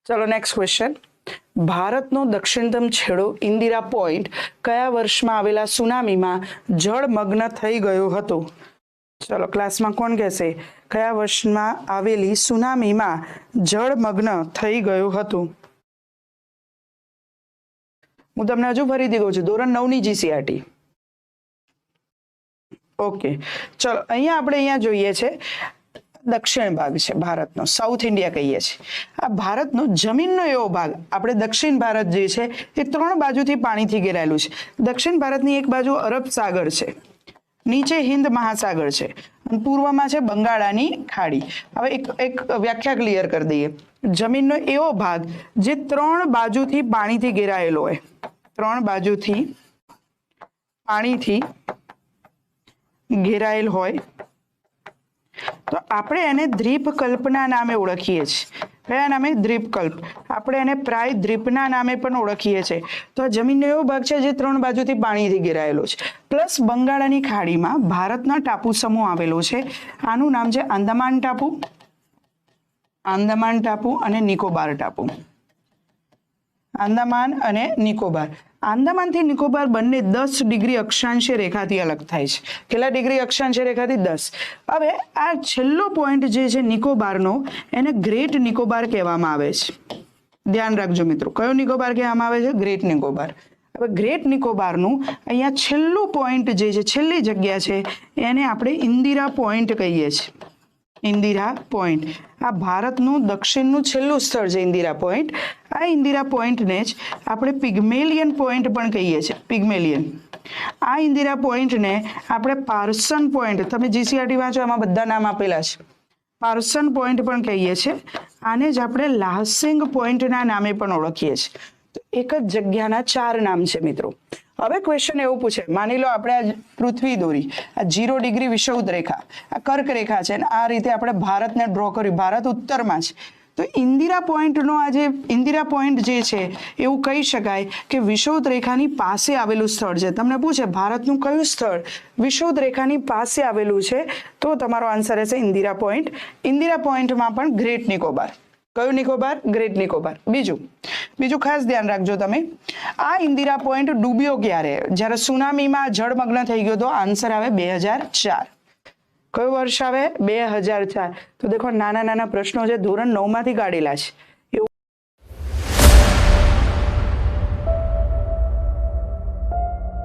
ચલો next question. ભારતનો દક્ષિણતમ છેડો ઇન્દિરા પોઈન્ટ કયા વર્ષમાં આવેલા સુનામીમાં જળમગ્ન થઈ ગયો હતો? ચલો ક્લાસમાં કોણ કહેશે કયા વર્ષમાં આવેલી સુનામીમાં જળમગ્ન થઈ ગયું હતું? હું તમને હજુ ફરીથી કહું છું, ધોરણ 9 ની જીસીઆરટી. ઓકે, ચલો અહીંયા જોઈએ છે દક્ષિણ ભાગ છે ભારતનો, સાઉથ ઇન્ડિયા કહીએ છીએ. આ ભારતનો જમીનનો એવો ભાગ, આપણે દક્ષિણ ભારત જે છે એ 3 બાજુથી પાણીથી ઘેરાયેલું છે. દક્ષિણ ભારતની એક બાજુ અરબ સાગર છે, નીચે હિન્દ મહાસાગર છે અને પૂર્વમાં છે બંગાળાની ખાડી. હવે એક વ્યાખ્યા ક્લિયર કરી દઈએ. જમીનનો એવો ભાગ જે 3 બાજુથી પાણીથી ઘેરાયેલો હોય, 3 બાજુથી પાણીથી ઘેરાયેલ હોય તો આપણે એને દ્વીપકલ્પના નામે ઓળખીએ છીએ. કયા નામે? દ્વીપકલ્પ. આપણે એને પ્રાય દ્વીપના નામે પણ ઓળખીએ છીએ. તો જમીનનો એવો ભાગ છે જે 3 બાજુથી પાણીથી ઘેરાયેલો છે. પ્લસ બંગાળાની ખાડીમાં ભારતના ટાપુ સમૂહ આવેલો છે. આનું નામ છે આંદામાન ટાપુ, આંદામાન ટાપુ અને નિકોબાર ટાપુ. આંદામાન અને નિકોબાર. આંદામાનથી નિકોબાર બંને 10 ડિગ્રી અક્ષાંશીય રેખાથી અલગ થાય છે. કેટલા ડિગ્રી અક્ષાંશીય રેખાથી? 10. હવે આ છેલ્લો પોઈન્ટ જે છે નિકોબારનો, એને ગ્રેટ નિકોબાર કહેવામાં આવે છે. ધ્યાન રાખજો મિત્રો, કયો નિકોબાર કહેવામાં આવે છે? ગ્રેટ નિકોબાર. હવે ગ્રેટ નિકોબારનું અહીંયા છેલ્લું પોઈન્ટ જે છે, છેલ્લી જગ્યા છે, એને આપણે ઇન્દિરા પોઈન્ટ કહીએ છીએ. ઇન્દિરા પોઈન્ટ. આ ભારતનું દક્ષિણનું છેલ્લું સ્થળ છે ઇન્દિરા પોઈન્ટ. આ ઇન્દિરા પોઈન્ટને જ આપણે પિગ્મેલિયન પોઈન્ટ પણ કહીએ છીએ. પિગ્મેલિયન. આ ઇન્દિરા પોઈન્ટને આપણે પાર્સન પોઈન્ટ, તમે જીસીઆરટી વાંચો એમાં બધા નામ આપેલા છે, પાર્સન પોઈન્ટ પણ કહીએ છીએ. આને જ આપણે લાહસિંગ પોઈન્ટના નામે પણ ઓળખીએ છીએ. તો એક જ જગ્યાના 4 નામ છે મિત્રો. હવે ક્વેશ્ચન એવું પૂછે, માની લો આપણે આ પૃથ્વી દોરી, આ 0 ડિગ્રી વિષુવવૃત્ત રેખા, આ કર્ક રેખા છે અને આ રીતે આપણે ભારતને ડ્રો કર્યું. ભારત ઉત્તરમાં છે. તો ઇન્દિરા પોઈન્ટનો આ જે ઇન્દિરા પોઈન્ટ જે છે એવું કહી શકાય કે વિષુવવૃત્ત રેખાની પાસે આવેલું સ્થળ છે. તમને પૂછે ભારતનું કયું સ્થળ વિષુવવૃત્ત રેખાની પાસે આવેલું છે, તો તમારો આન્સર રહેશે ઇન્દિરા પોઈન્ટ. ઇન્દિરા પોઈન્ટમાં પણ ગ્રેટ નિકોબાર. કયું નિકોબાર? ગ્રેટ નિકોબાર. બીજું ખાસ ધ્યાન રાખજો તમે, આ ઇન્દિરા પોઈન્ટ ડૂબ્યો ક્યારે? જ્યારે સુનામીમાં જળમગ્ન થઈ ગયો તો આન્સર આવે 2004. કયું વર્ષ આવે? 2004. તો દેખો નાના નાના પ્રશ્નો છે, ધોરણ 9 માંથી કાઢેલા છે.